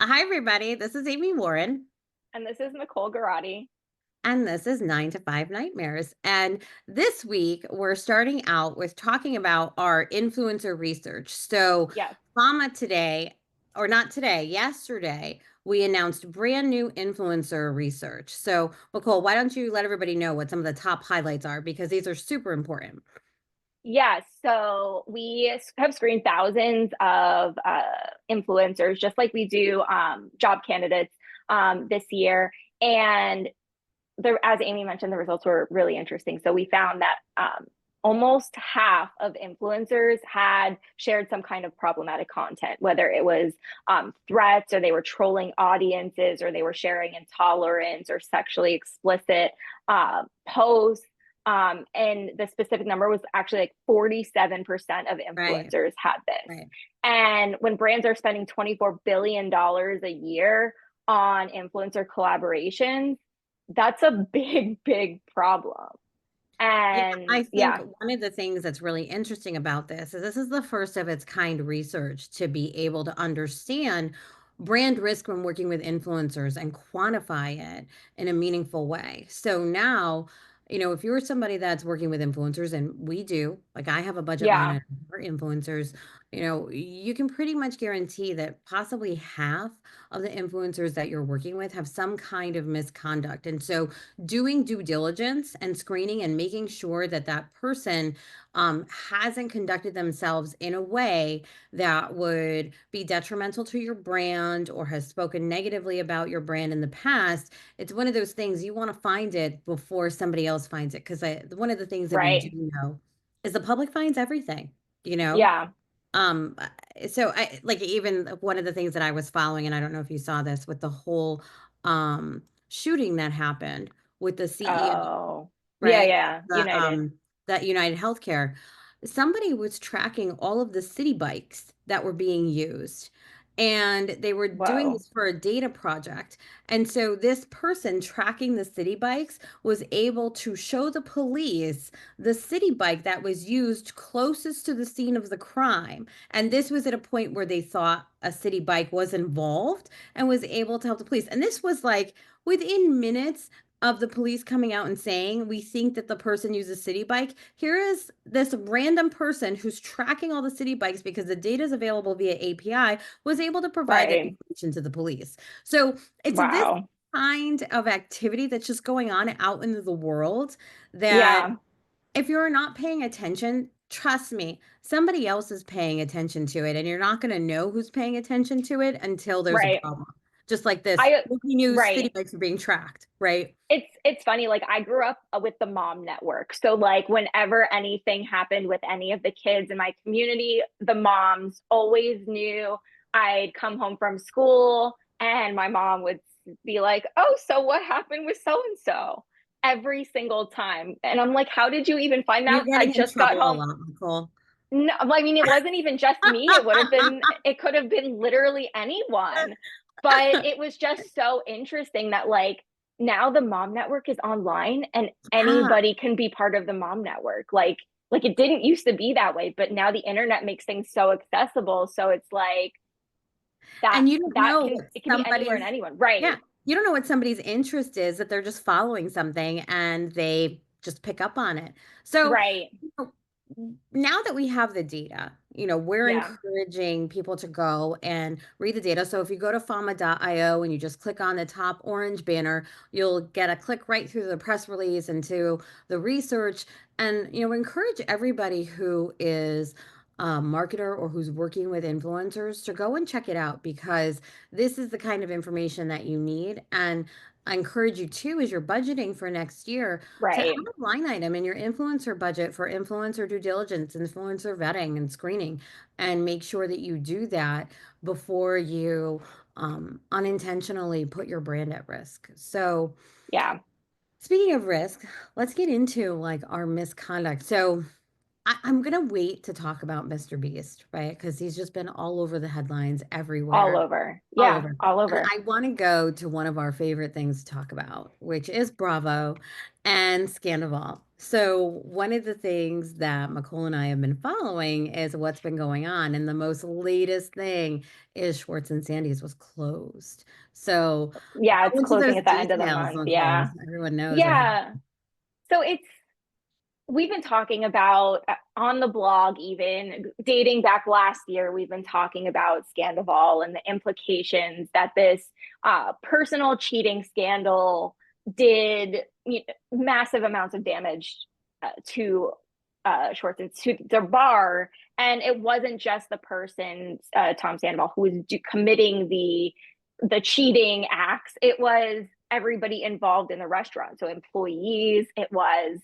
Hi, everybody. This is Amy Warren, And this is Micole Garatti. and this is 9 to 5 Nightmares. And this week, we're starting out with talking about our influencer research. So, Yes. Fama today, or not today, yesterday, we announced brand new influencer research. So, Nicole, why don't you let everybody know what some of the top highlights are? Because these are super important. Yes. So we have screened thousands of influencers, just like we do job candidates this year. And as Amy mentioned, the results were really interesting. So we found that almost half of influencers had shared some kind of problematic content, whether it was threats or they were trolling audiences or they were sharing intolerance or sexually explicit posts. And the specific number was actually like 47% of Right, influencers had this. right. And when brands are spending $24 billion a year on influencer collaborations, that's a big, big problem. Yeah, And I think yeah, one of the things that's really interesting about this is the first of its kind research to be able to understand brand risk when working with influencers and quantify it in a meaningful way. So now, if you're somebody that's working with influencers, and we do, like I have a budget line yeah, item for influencers, you can pretty much guarantee that possibly half of the influencers that you're working with have some kind of misconduct. And so doing due diligence and screening and making sure that that person hasn't conducted themselves in a way that would be detrimental to your brand or has spoken negatively about your brand in the past. It's one of those things you want to find it before somebody else finds it. Because one of the things that we do right. know is the public finds everything, you know? Yeah. Um, so I like even one of the things that I was following, and I don't know if you saw this with the whole shooting that happened with the CEO, Oh, yeah, right? yeah. United. That United Healthcare. Somebody was tracking all of the city bikes that were being used. And they were doing Whoa. this for a data project. And so this person tracking the city bikes was able to show the police the city bike that was used closest to the scene of the crime. And this was at a point where they thought a city bike was involved and was able to help the police. And this was like within minutes of the police coming out and saying, we think that the person uses city bike. Here is this random person who's tracking all the city bikes because the data is available via API, was able to provide that Right. information to the police. So it's this Wow. kind of activity that's just going on out into the world that Yeah. if you're not paying attention, trust me, somebody else is paying attention to it, and you're not going to know who's paying attention to it until there's a Right. problem. Just like this, I breaking news, city right. bikes are being tracked, right? It's funny, like I grew up with the mom network. So like whenever anything happened with any of the kids in my community, the moms always knew. I'd come home from school and my mom would be like, "Oh, so what happened with so and so?" Every single time. And I'm like, "How did you even find You're out? I getting in just got trouble a home." lot, Nicole. No, I mean, it wasn't even just me. It could have been literally anyone. But it was just so interesting that, like, now the mom network is online and Yeah. anybody can be part of the mom network. Like it didn't used to be that way, but now the internet makes things so accessible. So it's like that And you don't know what it can be anywhere and somebody's, anyone. yeah, Right. you don't know what somebody's interest is that they're just following something and they just pick up on it. So, Right. you know, now that we have the data, we're Yeah. encouraging people to go and read the data. So if you go to fama.io and you just click on the top orange banner, you'll get a click right through the press release and to the research. And, encourage everybody who is a marketer or who's working with influencers to go and check it out because this is the kind of information that you need. And I encourage you too, as you're budgeting for next year, to add Right. a line item in your influencer budget for influencer due diligence, influencer vetting, and screening, and make sure that you do that before you unintentionally put your brand at risk. So, Yeah. speaking of risk, let's get into like our misconduct. So, I'm gonna wait to talk about Mr. Beast, right? Because he's just been all over the headlines All everywhere, over. all Yeah. over. All And over. I want to go to one of our favorite things to talk about, which is Bravo and Scandival. So one of the things that Micole and I have been following is what's been going on, and the most latest thing is Schwartz and Sandy's was closed. So Yeah, go it's into closing those at the end of the details, month. Micole, Yeah. so everyone knows what happened. Yeah. So we've been talking about on the blog, even dating back last year, we've been talking about Scandival and the implications that this personal cheating scandal did, massive amounts of damage to Schwartz and to their bar. And it wasn't just the person, Tom Sandoval, who was committing the cheating acts. It was everybody involved in the restaurant. So employees, it was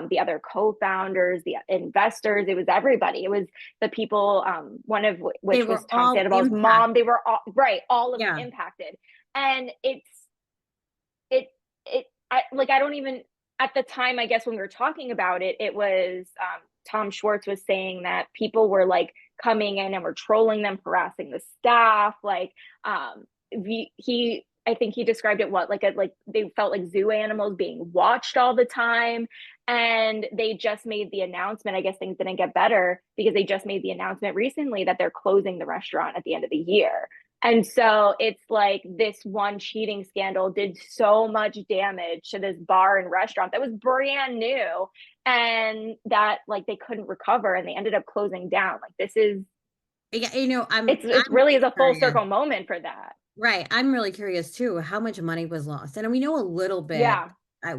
the other co-founders, the investors, it was everybody. It was the people, one of They which was were Tom all Sandoval's mom. They impacted. were all right, all of them Yeah. impacted. And I don't even, at the time, I guess when we were talking about it, it was Tom Schwartz was saying that people were like coming in and were trolling them, harassing the staff. Like I think he described it like they felt like zoo animals being watched all the time. And they just made the announcement. I guess things didn't get better because they just made the announcement recently that they're closing the restaurant at the end of the year. And so it's like this one cheating scandal did so much damage to this bar and restaurant that was brand new, and that like they couldn't recover and they ended up closing down. Like this is Yeah, it I'm really is really a full curious. circle moment for that. Right. I'm really curious too, how much money was lost. And we know a little bit. Yeah.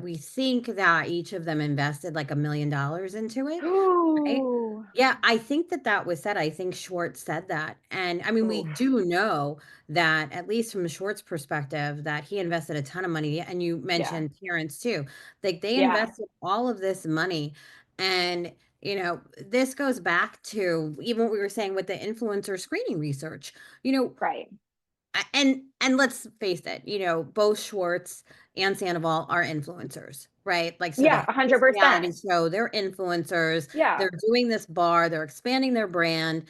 We think that each of them invested like $1 million into it. Right? Ooh. Yeah, I think that that was said. I think Schwartz said that. And I mean, we Oof. do know that, at least from Schwartz's perspective, that he invested a ton of money. And you Yeah. mentioned parents too. Like they Yeah. invested all of this money. And, this goes back to even what we were saying with the influencer screening research. You know, Right. and let's face it, both Schwartz and Sandoval are influencers, right? Like, so they Yeah, have this 100%. reality show, they're influencers, Yeah. they're doing this bar, they're expanding their brand,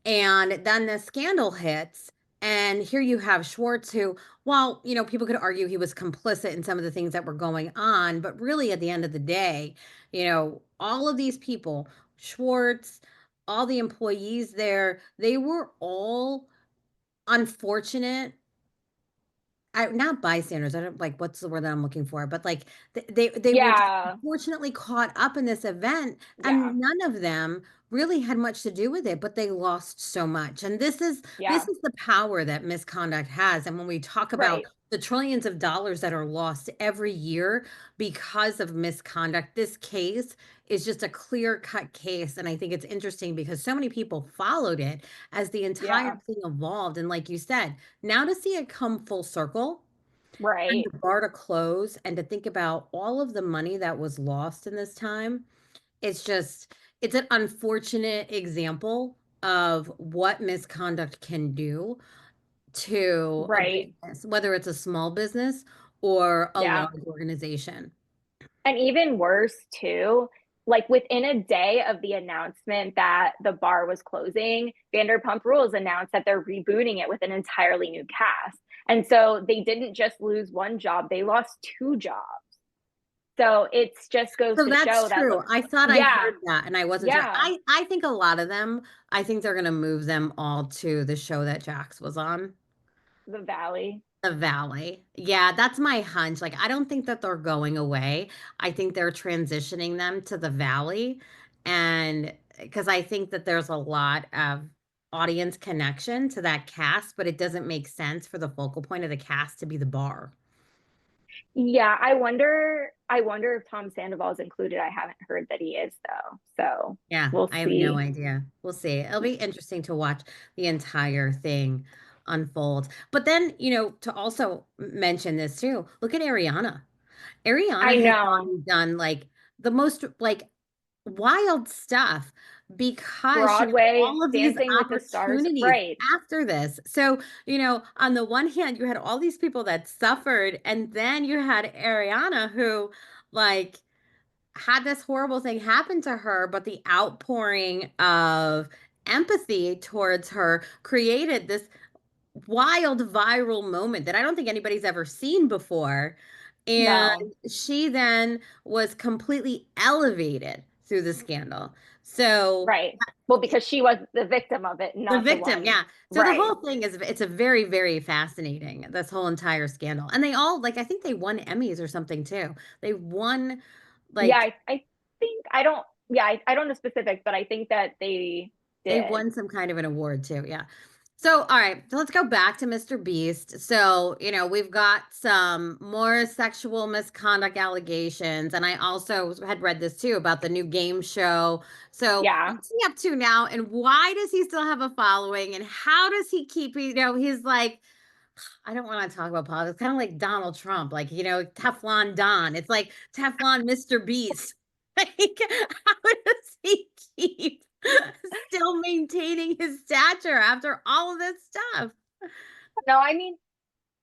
and then the scandal hits, and here you have Schwartz, who, well, people could argue he was complicit in some of the things that were going on, but really at the end of the day, all of these people, Schwartz, all the employees there, they were all unfortunate. Not bystanders, I don't like what's the word that I'm looking for, but like they were just Yeah. unfortunately caught up in this event, Yeah. and none of them really had much to do with it, but they lost so much. And this Yeah. is the power that misconduct has. And when we talk about Right. the trillions of dollars that are lost every year because of misconduct, this case is just a clear-cut case. And I think it's interesting because so many people followed it as the entire Yeah. thing evolved. And like you said, now to see it come full circle and Right. the bar to close and to think about all of the money that was lost in this time, it's an unfortunate example of what misconduct can do to a Right. business, whether it's a small business or a Yeah. large organization. And even worse, too, like within a day of the announcement that the bar was closing, Vanderpump Rules announced that they're rebooting it with an entirely new cast. And so they didn't just lose one job, they lost two jobs. So it's just goes So to that's show that, true. I thought I yeah, heard that and I wasn't sure. yeah, I think a lot of them, I think they're going to move them all to the show that Jax was on. the Valley. The Valley. Yeah, that's my hunch. Like, I don't think that they're going away. I think they're transitioning them to the Valley. And because I think that there's a lot of audience connection to that cast, but it doesn't make sense for the focal point of the cast to be the bar. Yeah, I wonder if Tom Sandoval is included. I haven't heard that he is though. So Yeah, we'll I have no see. idea. We'll see. It'll be interesting to watch the entire thing unfold. But then, to also mention this too, look at Ariana. Ariana I has know. gone and done like the most like wild stuff because she had Broadway, all of these Dancing with the Stars. opportunities Right. after this. So, on the one hand, you had all these people that suffered, and then you had Ariana who like had this horrible thing happen to her, but the outpouring of empathy towards her created this wild viral moment that I don't think anybody's ever seen before. And No. she then was completely elevated through the scandal. So Right. Well, because she was the victim of it, the not the victim, one. yeah. So the Right. whole thing is it's a very, very fascinating, this whole entire scandal. And they all like I think they won Emmys or something too. They won Yeah, like I think I don't yeah, I don't know specifics, but I think that they they did. won some kind of an award too. Yeah. So, all right, so let's go back to Mr. Beast. So, we've got some more sexual misconduct allegations. And I also had read this too about the new game show. So, Yeah. what's he up to now? And why does he still have a following? And how does he keep, he's like, I don't want to talk about politics, kind of like Donald Trump, like, Teflon Don. It's like Teflon Mr. Beast. Like, how does he keep still maintaining his stature after all of this stuff? No, I mean,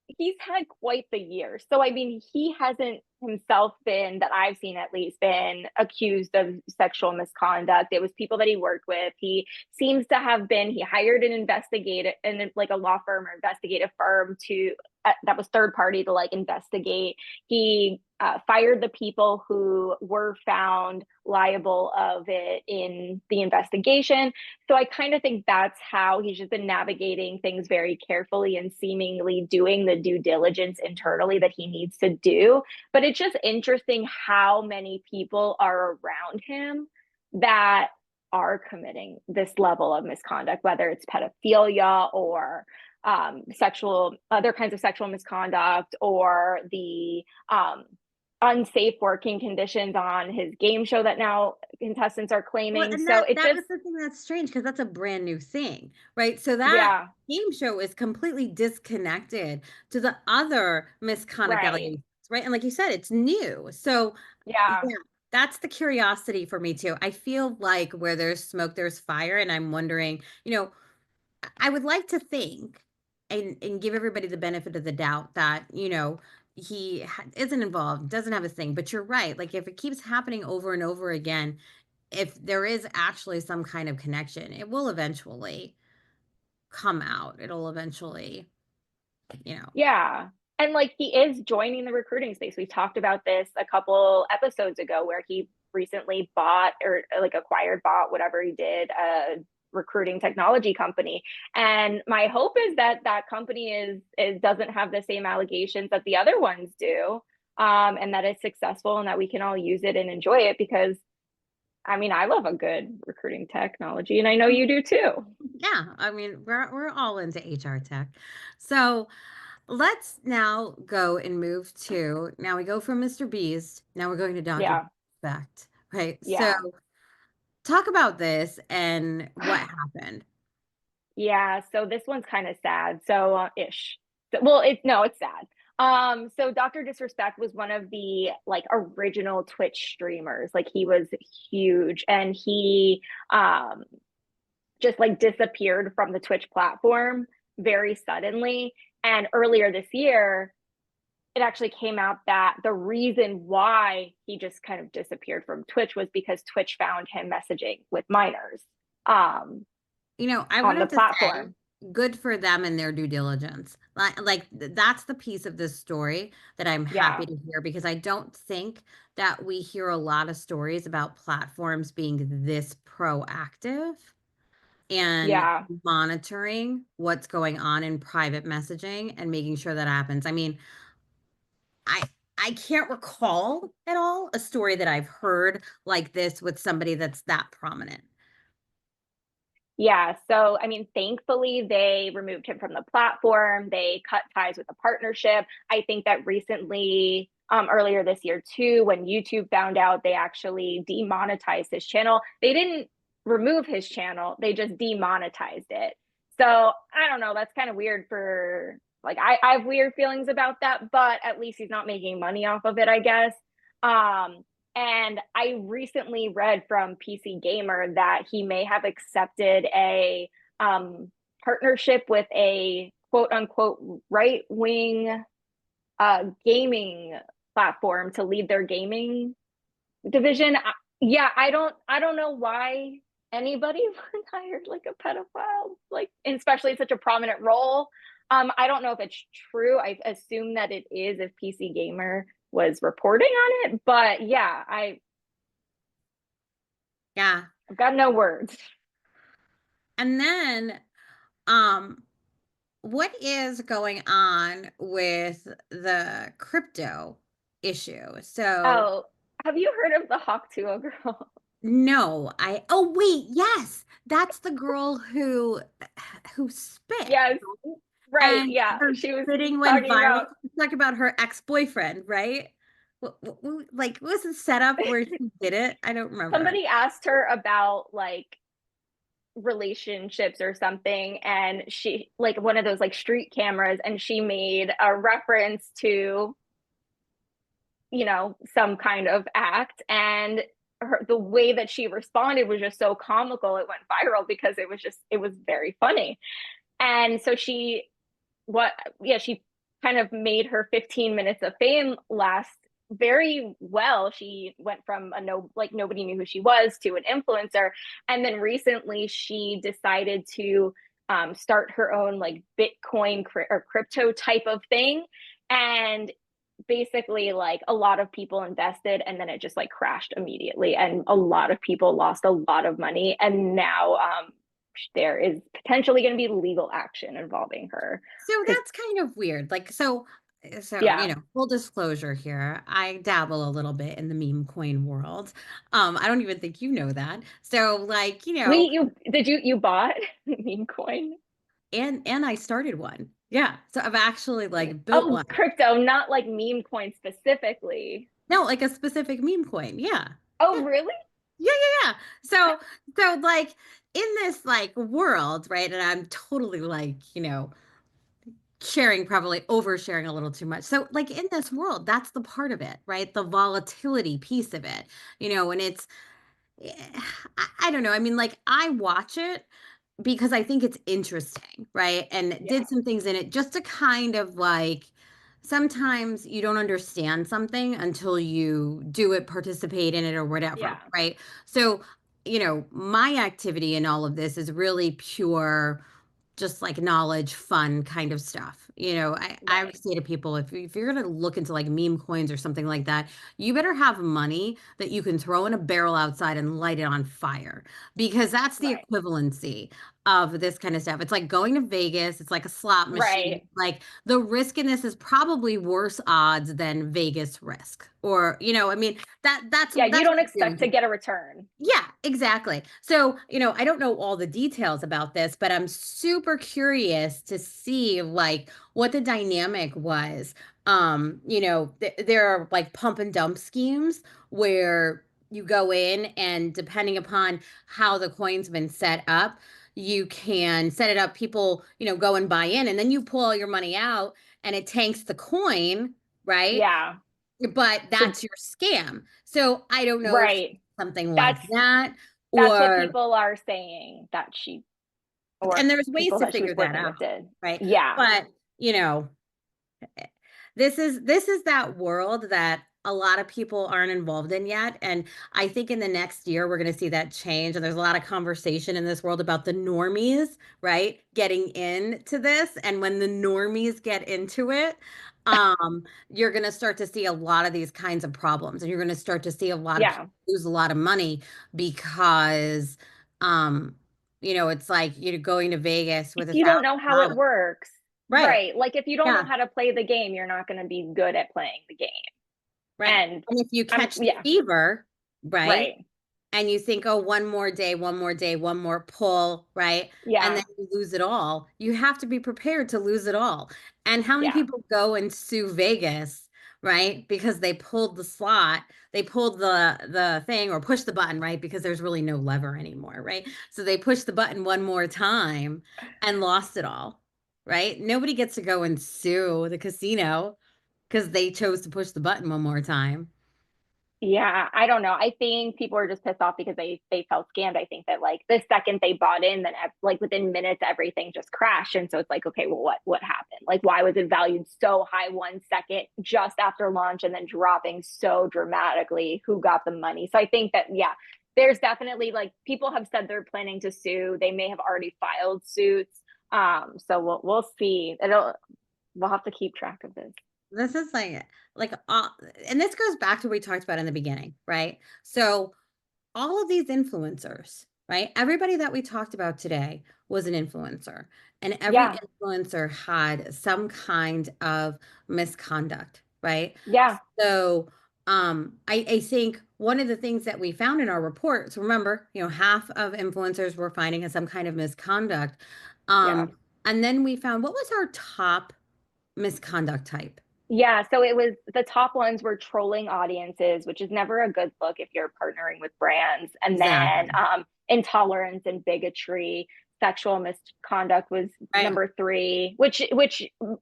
he's had quite the year. So I mean, he hasn't himself been, that I've seen at least, been accused of sexual misconduct. It was people that he worked with. He seems to have been, he hired an investigative and like a law firm or investigative firm to that was third party to like investigate. He fired the people who were found liable of it in the investigation. So I kind of think that's how he's just been navigating things very carefully and seemingly doing the due diligence internally that he needs to do. But it's just interesting how many people are around him that are committing this level of misconduct, whether it's pedophilia or sexual, other kinds of sexual misconduct, or the unsafe working conditions on his game show that now contestants are Well, claiming. and So that it that just, was the thing that's strange because that's a brand new thing, right? So that yeah, game show is completely disconnected to the other misconduct right. allegations, right? And like you said, it's new. So Yeah. yeah, that's the curiosity for me too. I feel like where there's smoke, there's fire, and I'm wondering, I would like to think and give everybody the benefit of the doubt that, isn't involved, doesn't have a thing. But you're right. Like if it keeps happening over and over again, if there is actually some kind of connection, it will eventually come out. It'll eventually, you know. Yeah. And like he is joining the recruiting space. We talked about this a couple episodes ago where he recently bought or like acquired, bought, whatever he did, a recruiting technology company. And my hope is that that company is doesn't have the same allegations that the other ones do. And that it's successful and that we can all use it and enjoy it because I mean, I love a good recruiting technology and I know you do too. Yeah, I mean, we're all into HR tech. So let's now go and move to now we go from Mr. Beast. Now we're going to Dr. Yeah. Fact, right? So Yeah. talk about this and what happened. Yeah, so this one's kind of sad. So ish. Well, it's no, it's sad. So Dr. Disrespect was one of the like original Twitch streamers. Like he was huge and he just like disappeared from the Twitch platform very suddenly. And earlier this year, it actually came out that the reason why he just kind of disappeared from Twitch was because Twitch found him messaging with minors um I would on the have to say platform. good for them and their due diligence. That's the piece of this story that I'm happy Yeah. to hear because I don't think that we hear a lot of stories about platforms being this proactive and Yeah. monitoring what's going on in private messaging and making sure that happens. I mean, I I can't recall at all a story that I've heard like this with somebody that's that prominent. Yeah. So, I mean, thankfully, they removed him from the platform. They cut ties with the partnership. I think that recently, earlier this year, too, when YouTube found out, they actually demonetized his channel. They didn't remove his channel, they just demonetized it. So, I don't know. That's kind of weird for, like, I have weird feelings about that, but at least he's not making money off of it, I guess. Um, and I recently read from PC Gamer that he may have accepted a partnership with a quote unquote right wing gaming platform to lead their gaming division. Yeah, I don't know why anybody would hire like a pedophile, like especially in such a prominent role. I don't know if it's true. I assume that it is if PC Gamer was reporting on it. But yeah, Yeah. I've got no words. And then, um, what is going on with the crypto issue? So, Oh, have you heard of the Hawk Tuo girl? no, oh wait, yes, that's the girl who spit. Yes, right. And Yeah, her she was spitting went talking viral. about Talk about her ex-boyfriend, right? Like, what was the setup where she did it? I don't remember. somebody asked her about like relationships or something, and she like one of those like street cameras, and she made a reference to some kind of act, and the way that she responded was just so comical. It went viral because it was very funny. And so what she kind of made her 15 minutes of fame last very well. She went from a nobody knew who she was to an influencer, and then recently she decided to start her own like Bitcoin or crypto type of thing. And basically like a lot of people invested, and then it just like crashed immediately, and a lot of people lost a lot of money, and now there is potentially going to be legal action involving her So because that's kind of weird. Like, so, yeah. full disclosure here, I dabble a little bit in the meme coin world. I don't even think you know that. So, like, Wait, you bought meme coin? and I started one. Yeah. So I've actually like built Oh, one. crypto, not like meme coin specifically. No, like a specific meme coin. Yeah. Oh, Yeah. really? Yeah, yeah, yeah. So like in this like world, right? And I'm totally like, sharing, probably oversharing a little too much. So like in this world, that's the part of it, right? The volatility piece of it, and eh, I don't know. I mean, like I watch it because I think it's interesting, right? And Yeah. did some things in it just to kind of like sometimes you don't understand something until you do it, participate in it, or whatever, Yeah. right? So, my activity in all of this is really pure just like knowledge, fun kind of stuff. I Right. always say to people, if you're going to look into like meme coins or something like that, you better have money that you can throw in a barrel outside and light it on fire because that's the Right. equivalency of this kind of stuff. It's like going to Vegas, it's like a slot machine. Right. Like the risk in this is probably worse odds than Vegas risk. Or, I mean, Yeah, you that's don't what you're expect to doing. get a return. Yeah, exactly. So, I don't know all the details about this, but I'm super curious to see like what the dynamic was. There are like pump and dump schemes where you go in and depending upon how the coin's been set up, you can set it up, people, go and buy in and then you pull all your money out and it tanks the coin, right? Yeah. But So that's your scam. So I don't know if right. something like That's that that's what or people are saying that she or and there's ways people to that she figure was that working out, with did. right? Yeah. But, you know, this is that world that a lot of people aren't involved in yet. And I think in the next year, we're going to see that change. And there's a lot of conversation in this world about the normies, right? Getting into this. And when the normies get into it, you're going to start to see a lot of these kinds of problems. And you're going to start to see a lot of people Yeah. lose a lot of money because, um, it's like you're going to Vegas If with a you don't thousand know how it dollars. works. Right. Right. Like if you don't know Yeah. how to play the game, you're not going to be good at playing the game. Right. And And if you I'm catch the yeah, fever, right? right. And you think, oh, one more day, one more day, one more pull, right? And then Yeah. you lose it all. You have to be prepared to lose it all. And how many Yeah. people go and sue Vegas, right? Because they pulled the slot, they pulled the thing or pushed the button, right? Because there's really no lever anymore, right? So they pushed the button one more time and lost it all, right? Nobody gets to go and sue the casino because they chose to push the button one more time. Yeah, I don't know. I think people are just pissed off because they felt scammed. I think that like the second they bought in, then like within minutes everything just crashed, and so it's like, okay, well, what happened? Like, why was it valued so high 1 second just after launch and then dropping so dramatically? Who got the money? So I think that yeah, there's definitely like people have said they're planning to sue. They may have already filed suits. So we'll see. We'll have to keep track of this. This is and this goes back to what we talked about in the beginning, right? So all of these influencers, right? Everybody that we talked about today was an influencer, and every Yeah, influencer had some kind of misconduct, right? yeah, So, I think one of the things that we found in our report, so remember, half of influencers were finding some kind of misconduct. yeah. And then we found what was our top misconduct type? Yeah, so it was the top ones were trolling audiences, which is never a good look if you're partnering with brands. And then Exactly. intolerance and bigotry, sexual misconduct was Right. number three, which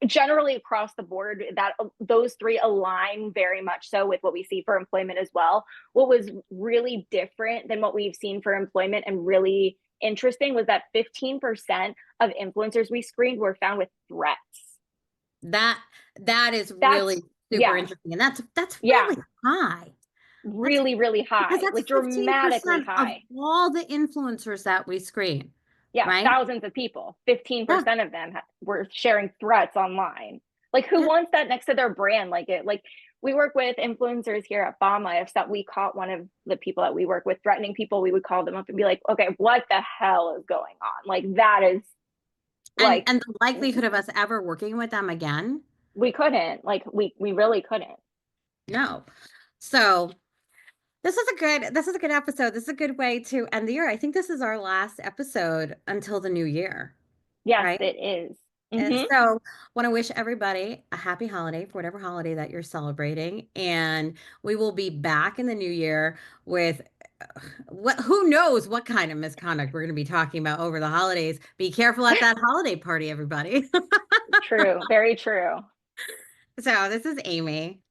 generally across the board that those three align very much so with what we see for employment as well. What was really different than what we've seen for employment and really interesting was that 15% of influencers we screened were found with threats. That that is That's really super yeah, interesting. And that's yeah, really high. That's really, really because high, that's like dramatically 15% of high. all the influencers that we screen, Yeah, right? thousands of people. Yeah. 15% of them were sharing threats online. Like, who Yeah. wants that next to their brand? Like we work with influencers here at Fama. If that we caught one of the people that we work with threatening people, we would call them up and be like, "Okay, what the hell is going on?" Like that is And like and the likelihood of us ever working with them again? we couldn't. Like we really couldn't. No. So this is a good episode. This is a good way to end the year. I think this is our last episode until the new year, Yes, right? it is. And Mm-hmm. so want to wish everybody a happy holiday for whatever holiday that you're celebrating. And we will be back in the new year with who knows what kind of misconduct we're going to be talking about over the holidays. Be careful at that holiday party, everybody. True. Very true. So this is Amy.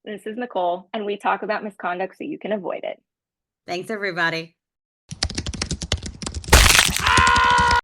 This is Micole, and we talk about misconduct so you can avoid it. Thanks, everybody.